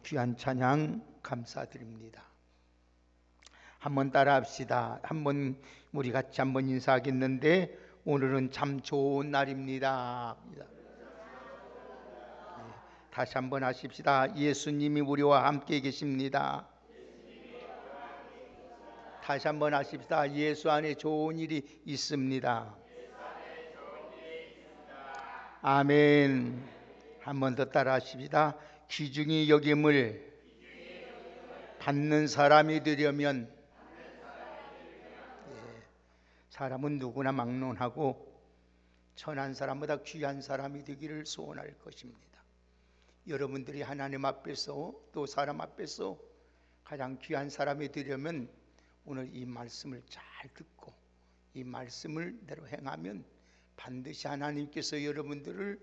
귀한 찬양 감사드립니다. 한번 따라합시다. 한번 우리 같이 한번 인사하겠는데, 오늘은 참 좋은 날입니다. 다시 한번 하십시다. 예수님이 우리와 함께 계십니다. 다시 한번 하십시다. 예수 안에 좋은 일이 있습니다. 아멘. 한번 더 따라 하십시다. 귀중히 여김을 받는 사람이 되려면, 사람은 누구나 막론하고 천한 사람보다 귀한 사람이 되기를 소원할 것입니다. 여러분들이 하나님 앞에서 또 사람 앞에서 가장 귀한 사람이 되려면 오늘 이 말씀을 잘 듣고 이 말씀을 대로 행하면 반드시 하나님께서 여러분들을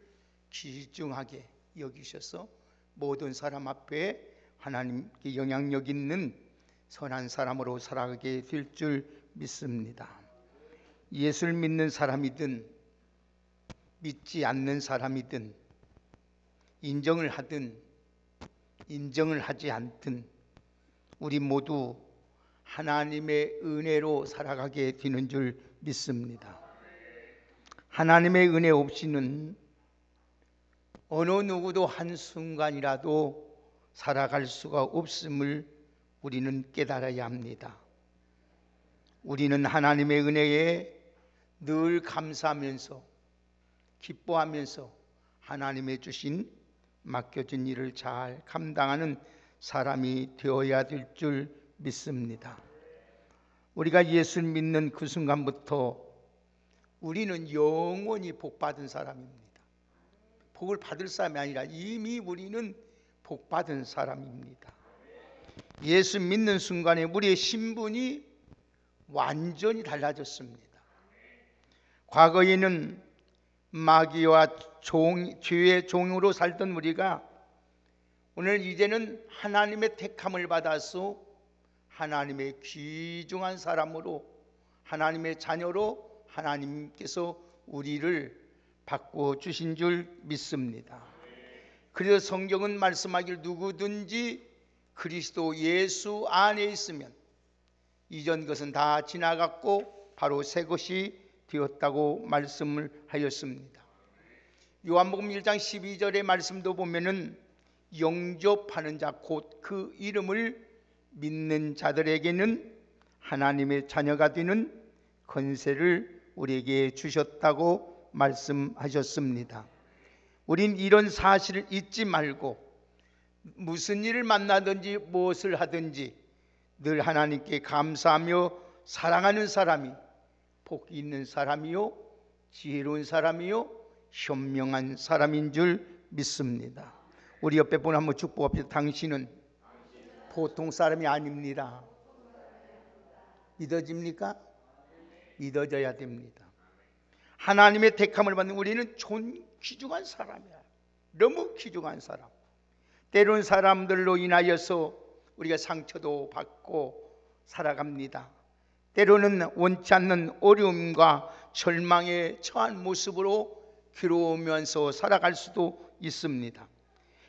귀중하게 여기셔서 모든 사람 앞에 하나님께 영향력 있는 선한 사람으로 살아가게 될 줄 믿습니다. 예수를 믿는 사람이든 믿지 않는 사람이든 인정을 하든 인정을 하지 않든 우리 모두 하나님의 은혜로 살아가게 되는 줄 믿습니다. 하나님의 은혜 없이는 어느 누구도 한순간이라도 살아갈 수가 없음을 우리는 깨달아야 합니다. 우리는 하나님의 은혜에 늘 감사하면서 기뻐하면서 하나님의 주신 맡겨진 일을 잘 감당하는 사람이 되어야 될 줄 믿습니다. 우리가 예수를 믿는 그 순간부터 우리는 영원히 복받은 사람입니다. 복을 받을 사람이 아니라 이미 우리는 복받은 사람입니다. 예수 믿는 순간에 우리의 신분이 완전히 달라졌습니다. 과거에는 마귀와 죄의 종으로 살던 우리가 오늘 이제는 하나님의 택함을 받아서 하나님의 귀중한 사람으로 하나님의 자녀로 하나님께서 우리를 바꾸어 주신 줄 믿습니다. 그래서 성경은 말씀하길 누구든지 그리스도 예수 안에 있으면 이전 것은 다 지나갔고 바로 새 것이 되었다고 말씀을 하였습니다. 요한복음 1장 12절의 말씀도 보면은 영접하는 자 곧 그 이름을 믿는 자들에게는 하나님의 자녀가 되는 권세를 우리에게 주셨다고 말씀하셨습니다. 우린 이런 사실을 잊지 말고 무슨 일을 만나든지 무엇을 하든지 늘 하나님께 감사하며 사랑하는 사람이 복 있는 사람이요 지혜로운 사람이요 현명한 사람인 줄 믿습니다. 우리 옆에 분 한번 축복합시다. 당신은 보통 사람이 아닙니다. 믿어집니까? 믿어져야 됩니다. 하나님의 택함을 받는 우리는 귀중한 사람이야. 너무 귀중한 사람. 때로는 사람들로 인하여서 우리가 상처도 받고 살아갑니다. 때로는 원치 않는 어려움과 절망에 처한 모습으로 괴로우면서 살아갈 수도 있습니다.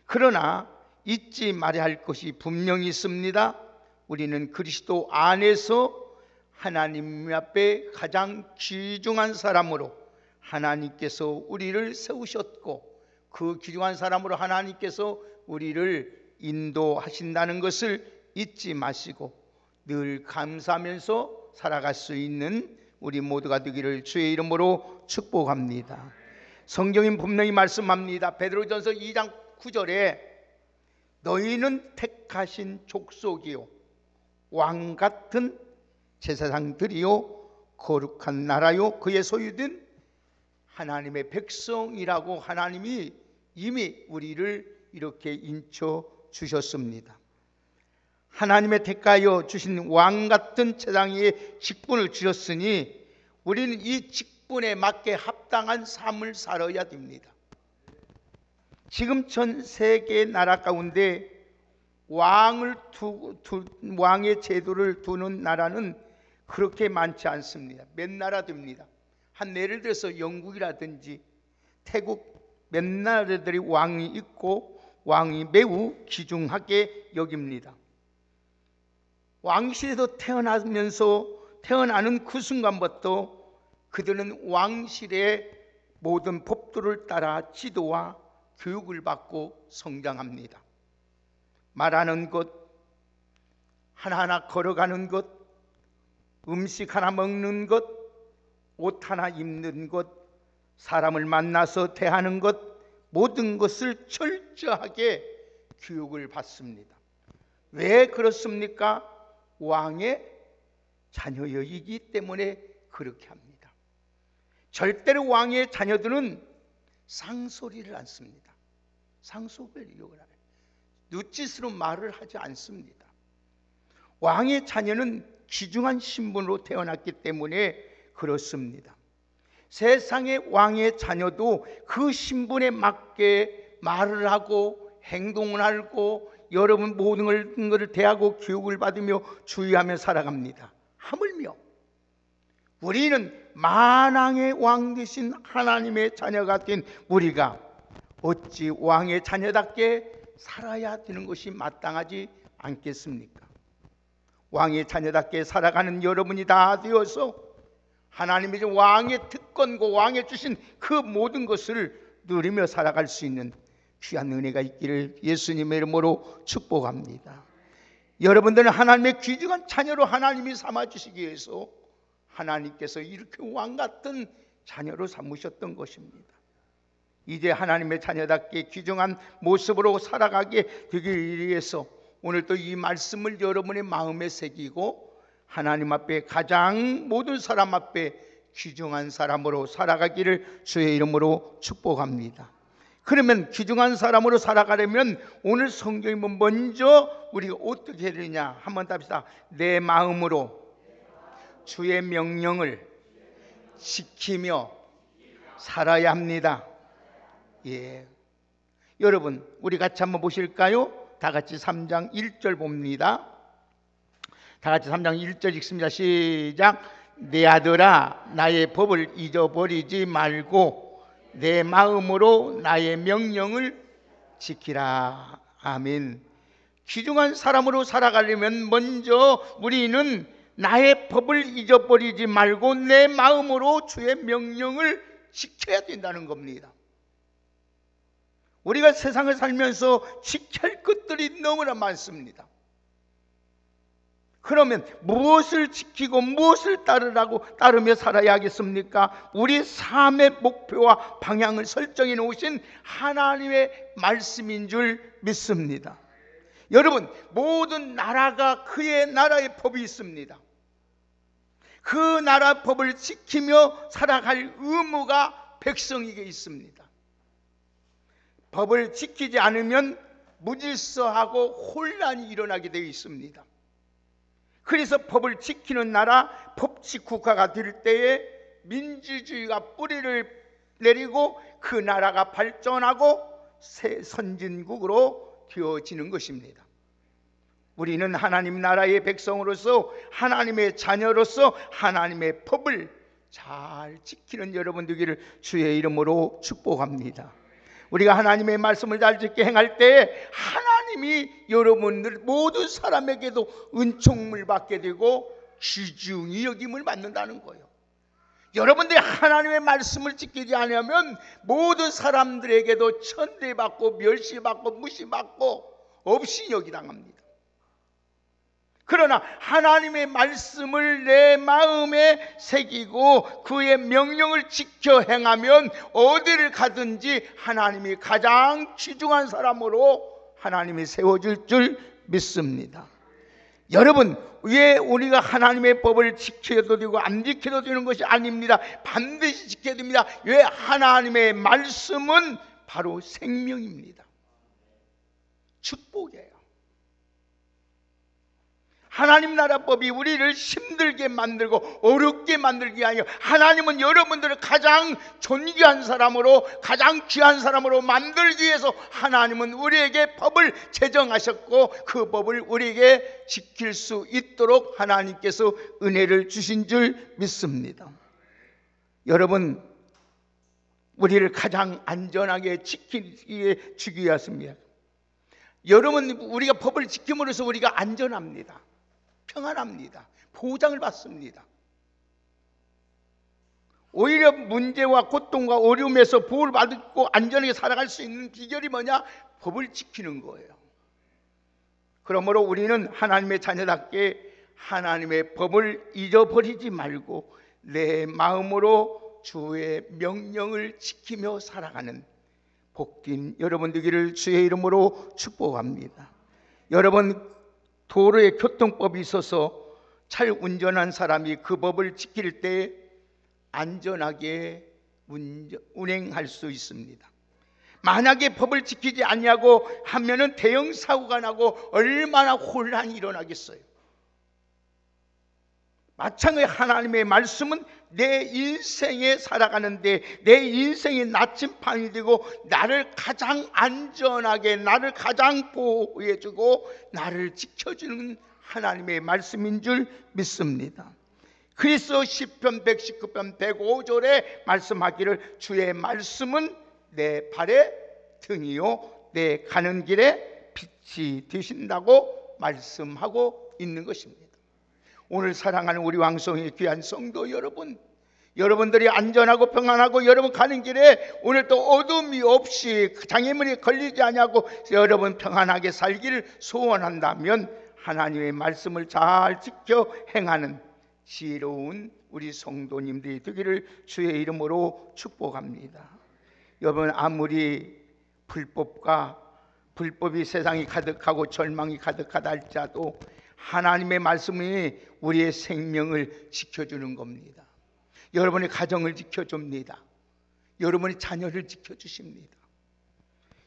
그러나 잊지 말아야 할 것이 분명히 있습니다. 우리는 그리스도 안에서 하나님 앞에 가장 귀중한 사람으로 하나님께서 우리를 세우셨고 그 귀중한 사람으로 하나님께서 우리를 인도하신다는 것을 잊지 마시고 늘 감사하면서 살아갈 수 있는 우리 모두가 되기를 주의 이름으로 축복합니다. 성경은 분명히 말씀합니다. 베드로전서 2장 9절에 너희는 택하신 족속이요 왕같은 제사장들이요 거룩한 나라요 그의 소유된 하나님의 백성이라고 하나님이 이미 우리를 이렇게 인쳐 주셨습니다. 하나님의 택하여 주신 왕같은 제사장의 직분을 주셨으니 우리는 이 직분에 맞게 합당한 삶을 살아야 됩니다. 지금 전 세계 나라 가운데 왕의 제도를 두는 나라는 그렇게 많지 않습니다. 몇 나라 됩니다. 한 예를 들어서 영국이라든지 태국 몇 나라들이 왕이 있고 왕이 매우 귀중하게 여깁니다. 왕실에서 태어나는 그 순간부터 그들은 왕실의 모든 법도를 따라 지도와 교육을 받고 성장합니다. 말하는 것, 하나하나 걸어가는 것, 음식 하나 먹는 것, 옷 하나 입는 것, 사람을 만나서 대하는 것, 모든 것을 철저하게 교육을 받습니다. 왜 그렇습니까? 왕의 자녀이기 때문에 그렇게 합니다. 절대로 왕의 자녀들은 쌍소리를 안 씁니다. 쌍소리를 욕을 안 해요. 눈짓으로 말을 하지 않습니다. 왕의 자녀는 귀중한 신분으로 태어났기 때문에 그렇습니다. 세상의 왕의 자녀도 그 신분에 맞게 말을 하고 행동을 하고 여러분 모든 것을 대하고 교육을 받으며 주의하며 살아갑니다. 하물며 우리는 만왕의 왕 되신 하나님의 자녀가 된 우리가 어찌 왕의 자녀답게 살아야 되는 것이 마땅하지 않겠습니까? 왕의 자녀답게 살아가는 여러분이 다 되어서 하나님의 왕의 특권과 왕의 주신 그 모든 것을 누리며 살아갈 수 있는 귀한 은혜가 있기를 예수님의 이름으로 축복합니다. 여러분들은 하나님의 귀중한 자녀로 하나님이 삼아주시기 위해서 하나님께서 이렇게 왕같은 자녀로 삼으셨던 것입니다. 이제 하나님의 자녀답게 귀중한 모습으로 살아가게 되기 위해서 오늘 또 이 말씀을 여러분의 마음에 새기고 하나님 앞에 가장 모든 사람 앞에 귀중한 사람으로 살아가기를 주의 이름으로 축복합니다. 그러면 귀중한 사람으로 살아가려면 오늘 성경이 먼저 우리가 어떻게 해야 되느냐 한번 답시다. 내 마음으로 주의 명령을 지키며 살아야 합니다. 예, 여러분 우리 같이 한번 보실까요? 다 같이 3장 1절 봅니다. 다 같이 3장 1절 읽습니다. 시작. 내 아들아 나의 법을 잊어버리지 말고 내 마음으로 나의 명령을 지키라. 아멘. 귀중한 사람으로 살아가려면 먼저 우리는 나의 법을 잊어버리지 말고 내 마음으로 주의 명령을 지켜야 된다는 겁니다. 우리가 세상을 살면서 지켜야 할 것들이 너무나 많습니다. 그러면 무엇을 지키고 무엇을 따르며 살아야 하겠습니까? 우리 삶의 목표와 방향을 설정해 놓으신 하나님의 말씀인 줄 믿습니다. 여러분, 모든 나라가 그의 나라의 법이 있습니다. 그 나라 법을 지키며 살아갈 의무가 백성에게 있습니다. 법을 지키지 않으면 무질서하고 혼란이 일어나게 되어 있습니다. 그래서 법을 지키는 나라, 법치 국가가 될 때에 민주주의가 뿌리를 내리고 그 나라가 발전하고 새 선진국으로 되어지는 것입니다. 우리는 하나님 나라의 백성으로서 하나님의 자녀로서 하나님의 법을 잘 지키는 여러분 되기를 주의 이름으로 축복합니다. 우리가 하나님의 말씀을 잘 지켜 행할 때 하나님이 여러분들 모든 사람에게도 은총을 받게 되고 귀중히 여김을 받는다는 거예요. 여러분들이 하나님의 말씀을 지키지 않으면 모든 사람들에게도 천대받고 멸시받고 무시받고 없이 여기당합니다. 그러나 하나님의 말씀을 내 마음에 새기고 그의 명령을 지켜 행하면 어디를 가든지 하나님이 가장 귀중한 사람으로 하나님이 세워줄 줄 믿습니다. 여러분, 왜 우리가 하나님의 법을 지켜도 되고 안 지켜도 되는 것이 아닙니다. 반드시 지켜야 됩니다. 왜? 하나님의 말씀은 바로 생명입니다. 축복이에요. 하나님 나라 법이 우리를 힘들게 만들고 어렵게 만들기 아니에요. 하나님은 여러분들을 가장 존귀한 사람으로 가장 귀한 사람으로 만들기 위해서 하나님은 우리에게 법을 제정하셨고 그 법을 우리에게 지킬 수 있도록 하나님께서 은혜를 주신 줄 믿습니다. 여러분, 우리를 가장 안전하게 지키기 위해 주기 위해서입니다. 여러분, 우리가 법을 지킴으로써 우리가 안전합니다. 평안합니다. 보장을 받습니다. 오히려 문제와 고통과 어려움에서 보호를 받고 안전하게 살아갈 수 있는 비결이 뭐냐? 법을 지키는 거예요. 그러므로 우리는 하나님의 자녀답게 하나님의 법을 잊어버리지 말고 내 마음으로 주의 명령을 지키며 살아가는 복된 여러분 되기를 주의 이름으로 축복합니다. 여러분, 도로에 교통법이 있어서 잘 운전한 사람이 그 법을 지킬 때 안전하게 운행할 수 있습니다. 만약에 법을 지키지 않냐고 하면은 대형 사고가 나고 얼마나 혼란이 일어나겠어요. 마찬가지 하나님의 말씀은 내 인생에 살아가는데 내 인생의 나침반이 되고 나를 가장 안전하게, 나를 가장 보호해주고 나를 지켜주는 하나님의 말씀인 줄 믿습니다. 그래서 시편 119편 105절에 말씀하기를 주의 말씀은 내 발의 등이요 내 가는 길에 빛이 되신다고 말씀하고 있는 것입니다. 오늘 사랑하는 우리 왕성의 귀한 성도 여러분, 여러분들이 안전하고 평안하고 여러분 가는 길에 오늘 또 어둠이 없이 장애물이 걸리지 않냐고 여러분 평안하게 살기를 소원한다면 하나님의 말씀을 잘 지켜 행하는 지혜로운 우리 성도님들이 되기를 주의 이름으로 축복합니다. 여러분, 아무리 불법이 세상이 가득하고 절망이 가득하다 할지라도 하나님의 말씀이 우리의 생명을 지켜주는 겁니다. 여러분의 가정을 지켜줍니다. 여러분의 자녀를 지켜주십니다.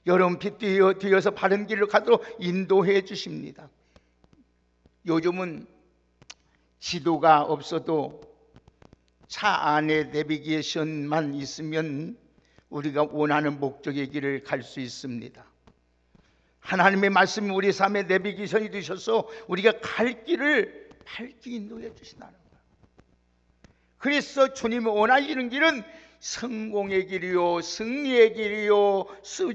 여러분 빛 뒤어서 바른 길로 가도록 인도해 주십니다. 요즘은 지도가 없어도 차 안에 내비게이션만 있으면 우리가 원하는 목적의 길을 갈 수 있습니다. 하나님의 말씀이 우리 삶의 내비게이션이 되셔서 우리가 갈 길을 밝게 인도해 주신다는 거예요. 그래서 주님이 원하시는 길은 성공의 길이요, 승리의 길이요,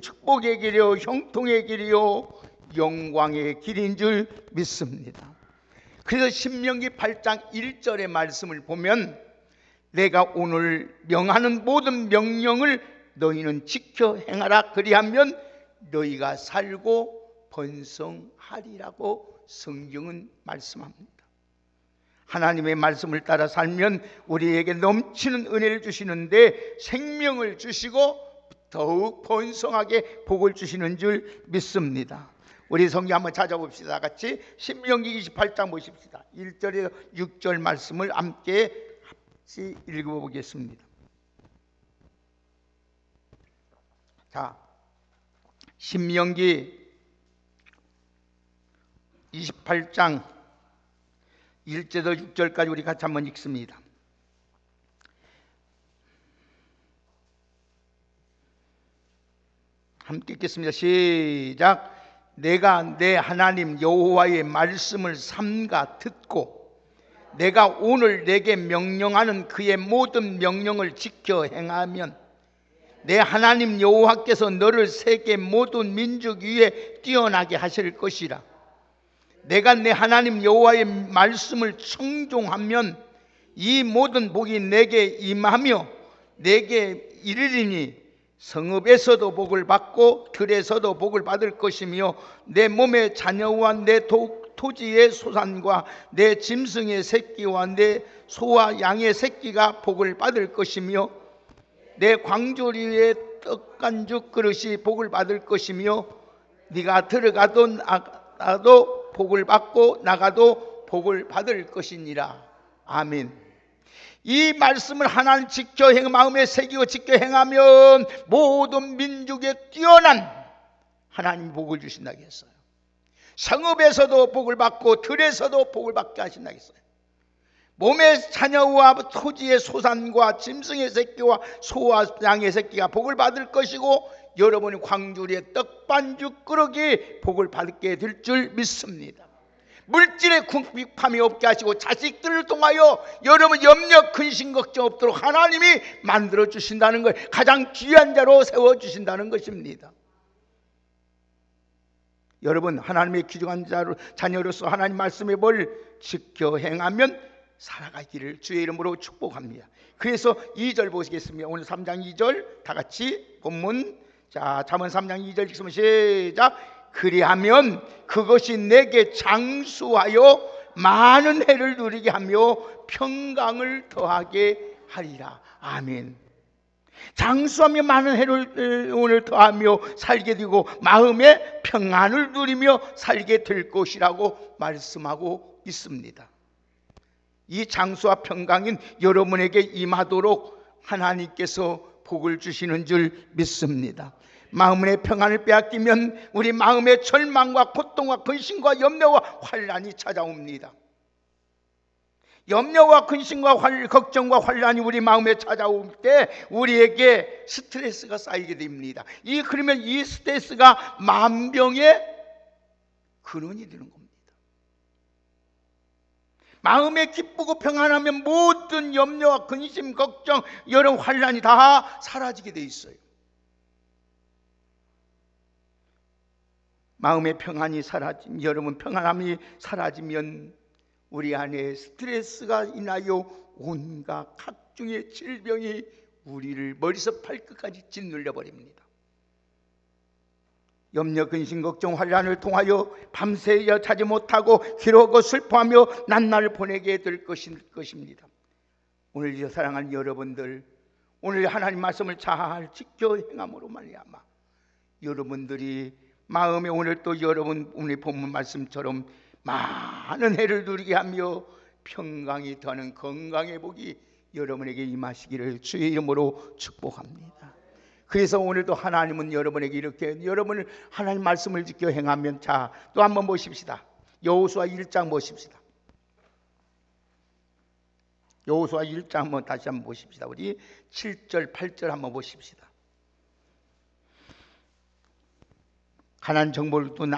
축복의 길이요, 형통의 길이요, 영광의 길인 줄 믿습니다. 그래서 신명기 8장 1절의 말씀을 보면 내가 오늘 명하는 모든 명령을 너희는 지켜 행하라. 그리하면 너희가 살고 번성하리라고 성경은 말씀합니다. 하나님의 말씀을 따라 살면 우리에게 넘치는 은혜를 주시는데 생명을 주시고 더욱 번성하게 복을 주시는 줄 믿습니다. 우리 성경 한번 찾아봅시다. 같이 신명기 28장 보십시다. 1절에서 6절 말씀을 함께 같이 읽어보겠습니다. 자, 신명기 28장 1절에서 6절까지 우리 같이 한번 읽습니다. 함께 읽겠습니다. 시작. 내가 내 하나님 여호와의 말씀을 삼가 듣고 내가 오늘 내게 명령하는 그의 모든 명령을 지켜 행하면 내 하나님 여호와께서 너를 세계 모든 민족 위에 뛰어나게 하실 것이라. 내가 내 하나님 여호와의 말씀을 청종하면 이 모든 복이 내게 임하며 내게 이르리니 성읍에서도 복을 받고 들에서도 복을 받을 것이며 내 몸의 자녀와 내 토지의 소산과 내 짐승의 새끼와 내 소와 양의 새끼가 복을 받을 것이며 내 광주리의 떡간죽 그릇이 복을 받을 것이며 네가 들어가도 나가도 복을 받고 나가도 복을 받을 것이니라. 아멘. 이 말씀을 하나님 지켜 마음에 새기고 지켜 행하면 모든 민족에 뛰어난 하나님 복을 주신다고 했어요. 성읍에서도 복을 받고 들에서도 복을 받게 하신다고 했어요. 몸의 자녀와 토지의 소산과 짐승의 새끼와 소와 양의 새끼가 복을 받을 것이고 여러분이 광주리의 떡반죽 그릇이 복을 받게 될 줄 믿습니다. 물질의 궁핍함이 없게 하시고 자식들을 통하여 여러분 염려 근심 걱정 없도록 하나님이 만들어 주신다는 걸 가장 귀한 자로 세워주신다는 것입니다. 여러분 하나님의 귀중한 자녀로서 하나님 말씀의 뭘 지켜 행하면 살아가기를 주의 이름으로 축복합니다. 그래서 2절 보시겠습니다. 오늘 3장 2절 다 같이 본문, 자 잠언 3장 2절 읽으면 시작. 그리하면 그것이 내게 장수하여 많은 해를 누리게 하며 평강을 더하게 하리라. 아멘. 장수하며 많은 해를 오늘 더하며 살게 되고 마음에 평안을 누리며 살게 될 것이라고 말씀하고 있습니다. 이 장수와 평강인 여러분에게 임하도록 하나님께서 복을 주시는 줄 믿습니다. 마음의 평안을 빼앗기면 우리 마음에 절망과 고통과 근심과 염려와 환난이 찾아옵니다. 염려와 근심과 걱정과 환난이 우리 마음에 찾아올 때 우리에게 스트레스가 쌓이게 됩니다. 그러면 이 스트레스가 만병의 근원이 되는 겁니다. 마음에 기쁘고 평안하면 모든 염려와 근심, 걱정, 여러 환난이 다 사라지게 돼 있어요. 마음의 평안이 사라지면, 여러분 평안함이 사라지면 우리 안에 스트레스가 인하여 온갖 각종의 질병이 우리를 머리서 발끝까지 짓눌려 버립니다. 염려, 근심, 걱정, 환난을 통하여 밤새 자지 못하고 기록하고 슬퍼하며 난날을 보내게 될 것입니다. 오늘 사랑하는 여러분들, 오늘 하나님 말씀을 잘 지켜 행함으로 말미암아 여러분들이 마음에 오늘 또 여러분 오늘 본문 말씀처럼 많은 해를 누리게 하며 평강이 더하는 건강의 복이 여러분에게 임하시기를 주의 이름으로 축복합니다. 그래서 오늘도 하나님은 여러분에게 이렇게 여러분을 하나님 말씀을 지켜 행하면, 자 또 한번 보십시다. 여호수아 1장 보십시다. 여호수아 1장 한번 다시 한번 보십시다. 우리 7절 8절 한번 보십시다. 가나안 정복을 둔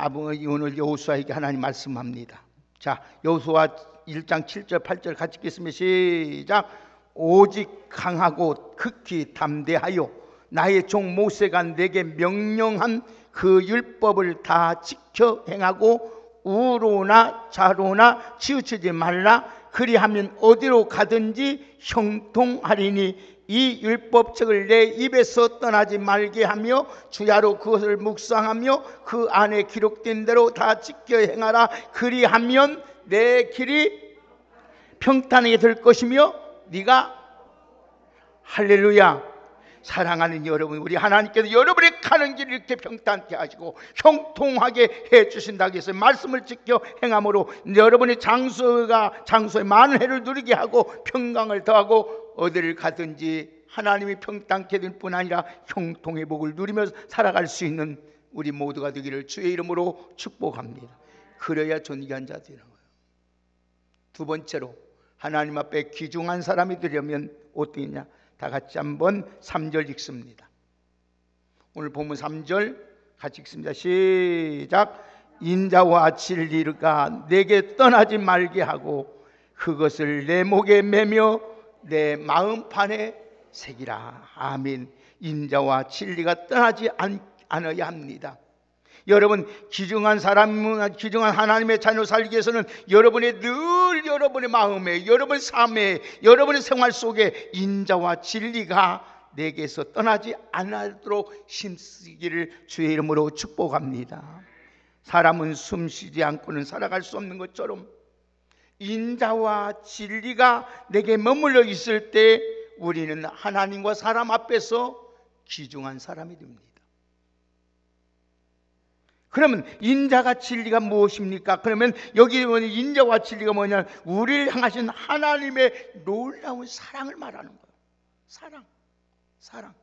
오늘 여호수아에게 하나님 말씀합니다. 자, 여호수아 1장 7절 8절 같이 읽겠습니다. 시작. 오직 강하고 극히 담대하여 나의 종 모세가 내게 명령한 그 율법을 다 지켜 행하고 우로나 좌로나 치우치지 말라. 그리하면 어디로 가든지 형통하리니 이 율법책을 내 입에서 떠나지 말게 하며 주야로 그것을 묵상하며 그 안에 기록된 대로 다 지켜 행하라. 그리하면 내 길이 평탄하게 될 것이며 네가 할렐루야. 사랑하는 여러분, 우리 하나님께서 여러분이 가는 길을 이렇게 평탄케 하시고 형통하게 해주신다고 해서 말씀을 지켜 행함으로 여러분의 장소에 많은 해를 누리게 하고 평강을 더하고 어디를 가든지 하나님이 평탄케 될 뿐 아니라 형통의 복을 누리며 살아갈 수 있는 우리 모두가 되기를 주의 이름으로 축복합니다. 그래야 존귀한 자 되는 거예요. 두 번째로 하나님 앞에 귀중한 사람이 되려면 어떻게 했냐? 다 같이 한번 3절 읽습니다. 오늘 본문 3절 같이 읽습니다. 시작. 인자와 진리가 내게 떠나지 말게 하고 그것을 내 목에 매며 내 마음판에 새기라. 아멘. 인자와 진리가 떠나지 않아야 합니다. 여러분, 귀중한 하나님의 자녀 살기 위해서는 여러분의 늘 여러분의 마음에, 여러분의 삶에, 여러분의 생활 속에 인자와 진리가 내게서 떠나지 않도록 힘쓰기를 주의 이름으로 축복합니다. 사람은 숨쉬지 않고는 살아갈 수 없는 것처럼 인자와 진리가 내게 머물러 있을 때 우리는 하나님과 사람 앞에서 귀중한 사람이 됩니다. 그러면 인자가 진리가 무엇입니까? 그러면 여기 인자와 진리가 뭐냐? 우리를 향하신 하나님의 놀라운 사랑을 말하는 거예요. 사랑.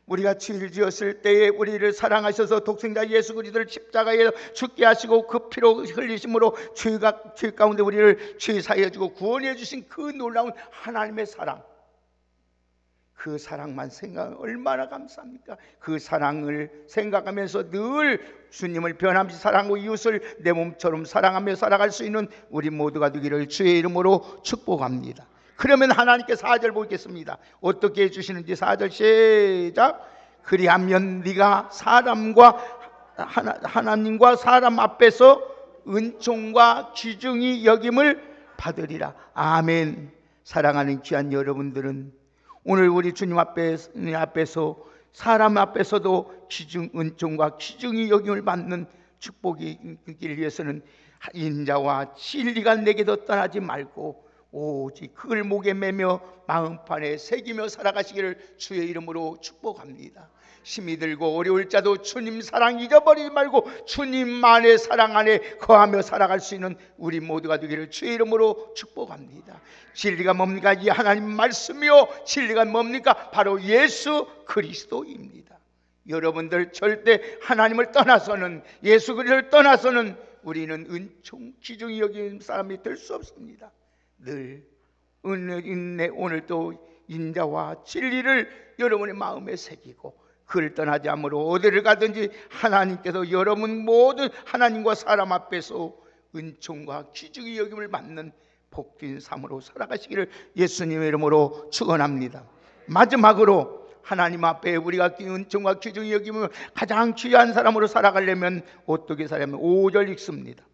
우리가 죄를 지었을 때에 우리를 사랑하셔서 독생자 예수 그리스도를 십자가에 죽게 하시고 그 피로 흘리심으로 죄 가운데 우리를 죄 사하여 주고 구원해 주신 그 놀라운 하나님의 사랑. 그 사랑만 생각하면 얼마나 감사합니까? 그 사랑을 생각하면서 늘 주님을 변함없이 사랑하고 이웃을 내 몸처럼 사랑하며 살아갈 수 있는 우리 모두가 되기를 주의 이름으로 축복합니다. 그러면 하나님께 4절 보겠습니다. 어떻게 해주시는지 4절 시작. 그리하면 네가 사람과 하나님과 사람 앞에서 은총과 귀중히 여김을 받으리라. 아멘. 사랑하는 귀한 여러분들은 오늘 우리 주님 앞에서 사람 앞에서도 은총과 귀중히 여김을 받는 축복이 있기 위해서는 인자와 진리가 내게도 떠나지 말고 오직 그걸 목에 매며 마음판에 새기며 살아가시기를 주의 이름으로 축복합니다. 힘이 들고 어려울 자도 주님 사랑 잊어버리지 말고 주님만의 사랑 안에 거하며 살아갈 수 있는 우리 모두가 되기를 주의 이름으로 축복합니다. 진리가 뭡니까? 이 하나님 말씀이요, 진리가 뭡니까? 바로 예수 그리스도입니다. 여러분들 절대 하나님을 떠나서는, 예수 그리스도를 떠나서는 우리는 은총 귀중히 여기는 사람이 될 수 없습니다. 늘 오늘도 인자와 진리를 여러분의 마음에 새기고 그를 떠나지 않으므로 어디를 가든지 하나님께서 여러분 모든 하나님과 사람 앞에서 은총과 귀중히 여김을 받는 복된 삶으로 살아가시기를 예수님의 이름으로 축원합니다. 마지막으로 하나님 앞에 우리가 은총과 귀중히 여김을 가장 귀한 사람으로 살아가려면 어떻게 살려면 5절 읽습니다.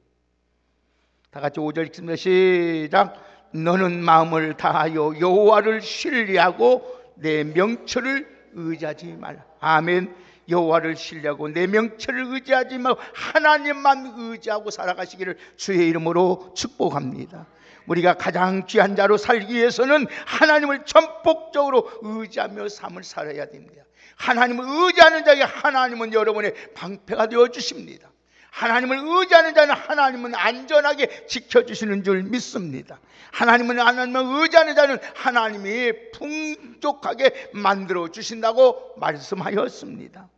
다 같이 5절 읽습니다. 시작. 너는 마음을 다하여 여호와를 신뢰하고 내 명철을 의지하지 말라. 아멘. 여호와를 신뢰하고 내 명철을 의지하지 말고 하나님만 의지하고 살아가시기를 주의 이름으로 축복합니다. 우리가 가장 귀한 자로 살기 위해서는 하나님을 전폭적으로 의지하며 삶을 살아야 됩니다. 하나님을 의지하는 자에게 하나님은 여러분의 방패가 되어 주십니다. 하나님을 의지하는 자는 하나님은 안전하게 지켜주시는 줄 믿습니다. 하나님을 의지하는 자는 하나님이 풍족하게 만들어 주신다고 말씀하였습니다.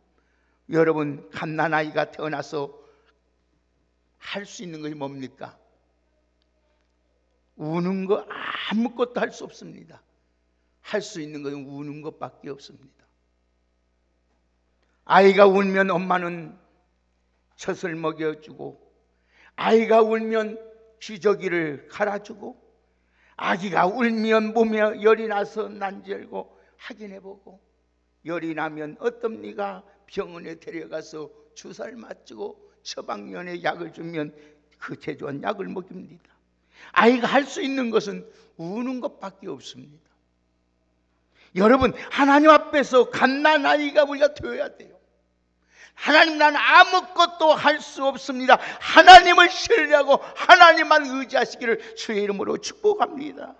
여러분, 갓난아이가 태어나서 할 수 있는 것이 뭡니까? 우는 거 아무것도 할 수 없습니다. 할 수 있는 것은 우는 것밖에 없습니다. 아이가 울면 엄마는 젖을 먹여주고, 아이가 울면 기저귀를 갈아주고, 아기가 울면 몸에 열이 나서 난지 열고 확인해보고, 열이 나면 어떻습니까? 병원에 데려가서 주사를 맞추고 처방전에 약을 주면 그 제조한 약을 먹입니다. 아이가 할 수 있는 것은 우는 것밖에 없습니다. 여러분, 하나님 앞에서 갓난아이가 우리가 되어야 돼요. 하나님, 나는 아무것도 할 수 없습니다. 하나님을 신뢰하고 하나님만 의지하시기를 주의 이름으로 축복합니다.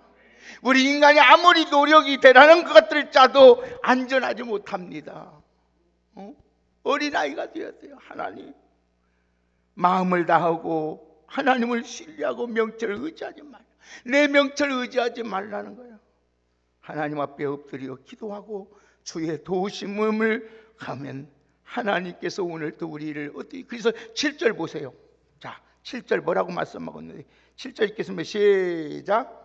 우리 인간이 아무리 노력이 대단한 것들을 짜도 안전하지 못합니다. 어린아이가 되어야 돼요. 하나님, 마음을 다하고 하나님을 신뢰하고 명철을 의지하지 말라. 내 명철을 의지하지 말라는 거예요. 하나님 앞에 엎드려 기도하고 주의 도우심을 가면 하나님께서 오늘도 우리를 어떻게, 그래서 7절 보세요. 자, 7절 뭐라고 말씀하고 있는데 7절 읽겠습니다. 시작.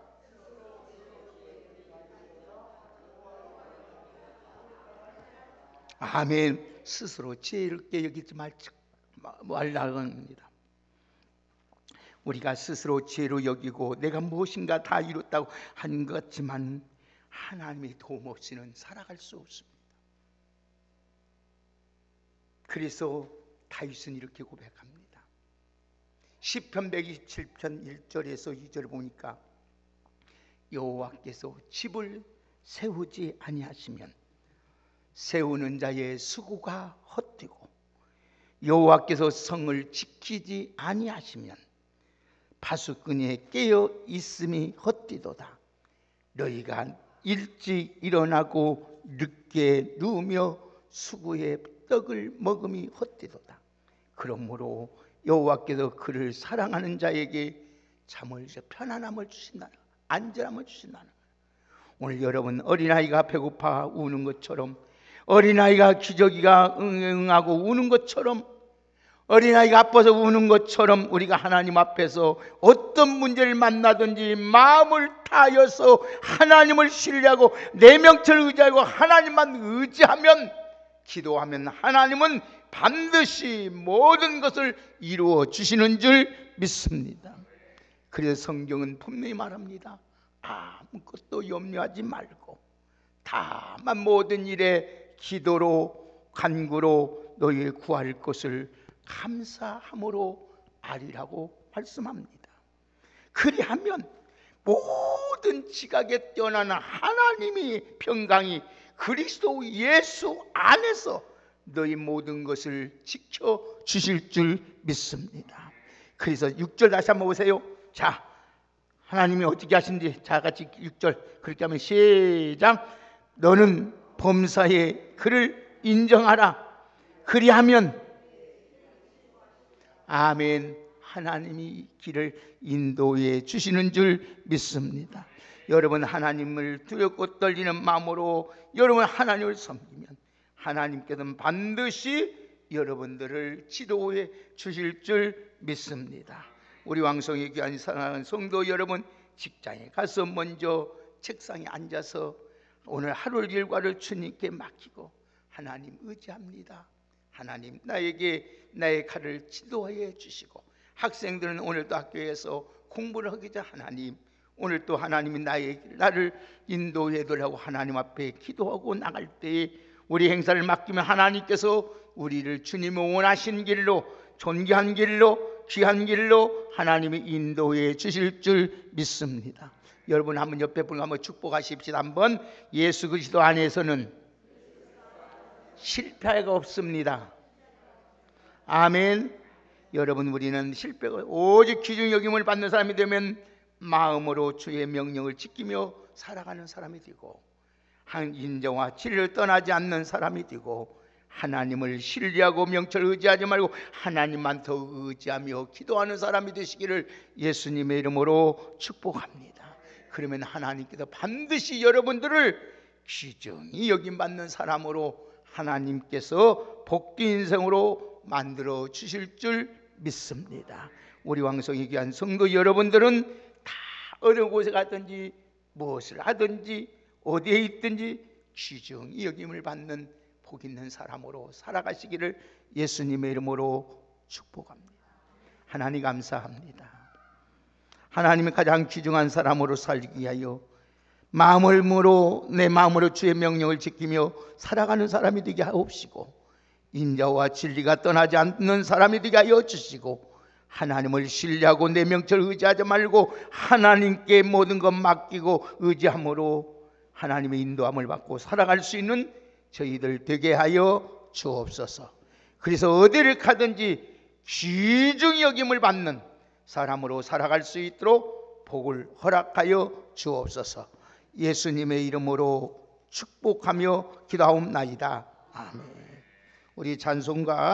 아멘. 스스로 지혜롭게 여기지 말라는 겁니다. 우리가 스스로 지혜로 여기고 내가 무엇인가 다 이뤘다고 한 것 같지만 하나님의 도움 없이는 살아갈 수 없습니다. 그래서 다윗은 이렇게 고백합니다. 시편 127편 1절에서 2절 보니까 여호와께서 집을 세우지 아니하시면 세우는 자의 수고가 헛되고 여호와께서 성을 지키지 아니하시면 파수꾼이 깨어 있음이 헛되도다. 너희가 일찍 일어나고 늦게 누우며 수고에 떡을 먹음이 헛되도다. 그러므로 여호와께서 그를 사랑하는 자에게 잠을 편안함을 주신다는, 안전함을 주신다는 거예요. 오늘 여러분, 어린아이가 배고파 우는 것처럼, 어린아이가 기저귀가 응하고 우는 것처럼, 어린아이가 아파서 우는 것처럼 우리가 하나님 앞에서 어떤 문제를 만나든지 마음을 다하여서 하나님을 신뢰하고 내 명철을 의지하고 하나님만 의지하면, 기도하면 하나님은 반드시 모든 것을 이루어 주시는 줄 믿습니다. 그래서 성경은 분명히 말합니다. 아무것도 염려하지 말고 다만 모든 일에 기도로 간구로 너희 구할 것을 감사함으로 아리라고 말씀합니다. 그리하면 모든 지각에 뛰어나는 하나님이 평강이 그리스도 예수 안에서 너희 모든 것을 지켜주실 줄 믿습니다. 그래서 6절 다시 한번 보세요. 자, 하나님이 어떻게 하신지 자 같이 6절 그렇게 하면 시작. 너는 범사에 그를 인정하라. 그리하면 아멘. 하나님이 길을 인도해 주시는 줄 믿습니다. 여러분 하나님을 두렵고 떨리는 마음으로 여러분 하나님을 섬기면 하나님께서는 반드시 여러분들을 지도해 주실 줄 믿습니다. 우리 왕성의 귀한 사랑하는 성도 여러분, 직장에 가서 먼저 책상에 앉아서 오늘 하루 일과를 주님께 맡기고 하나님 의지합니다. 하나님 나에게 나의 칼을 지도해 주시고, 학생들은 오늘도 학교에서 공부를 하기 전 하나님 오늘 또 하나님이 나를 인도해 달라고 하나님 앞에 기도하고 나갈 때에 우리 행사를 맡기면 하나님께서 우리를 주님의 원하신 길로, 존귀한 길로, 귀한 길로 하나님이 인도해 주실 줄 믿습니다. 여러분 한번 옆에 분을 한번 축복하십시다. 한번. 예수 그리스도 안에서는 실패가 없습니다. 아멘. 여러분 우리는 실패가 오직 귀중 여김을 받는 사람이 되면 마음으로 주의 명령을 지키며 살아가는 사람이 되고, 인정과 진리를 떠나지 않는 사람이 되고, 하나님을 신뢰하고 명철 의지하지 말고 하나님만 더 의지하며 기도하는 사람이 되시기를 예수님의 이름으로 축복합니다. 그러면 하나님께서 반드시 여러분들을 귀중히 여김받는 사람으로 하나님께서 복된 인생으로 만들어 주실 줄 믿습니다. 우리 왕성이 귀한 성도 여러분들은 다 어느 곳에 가든지 무엇을 하든지 어디에 있든지 귀중히 여김을 받는 복 있는 사람으로 살아가시기를 예수님의 이름으로 축복합니다. 하나님 감사합니다. 하나님이 가장 귀중한 사람으로 살기 위하여 마음을 물어 내 마음으로 주의 명령을 지키며 살아가는 사람이 되게 하옵시고, 인자와 진리가 떠나지 않는 사람이 되게 하여 주시고, 하나님을 신뢰하고 내 명철을 의지하지 말고 하나님께 모든 것 맡기고 의지함으로 하나님의 인도함을 받고 살아갈 수 있는 저희들 되게 하여 주옵소서. 그래서 어디를 가든지 귀중히 여김을 받는 사람으로 살아갈 수 있도록 복을 허락하여 주옵소서. 예수님의 이름으로 축복하며 기도하옵나이다. 아멘. 우리 찬송가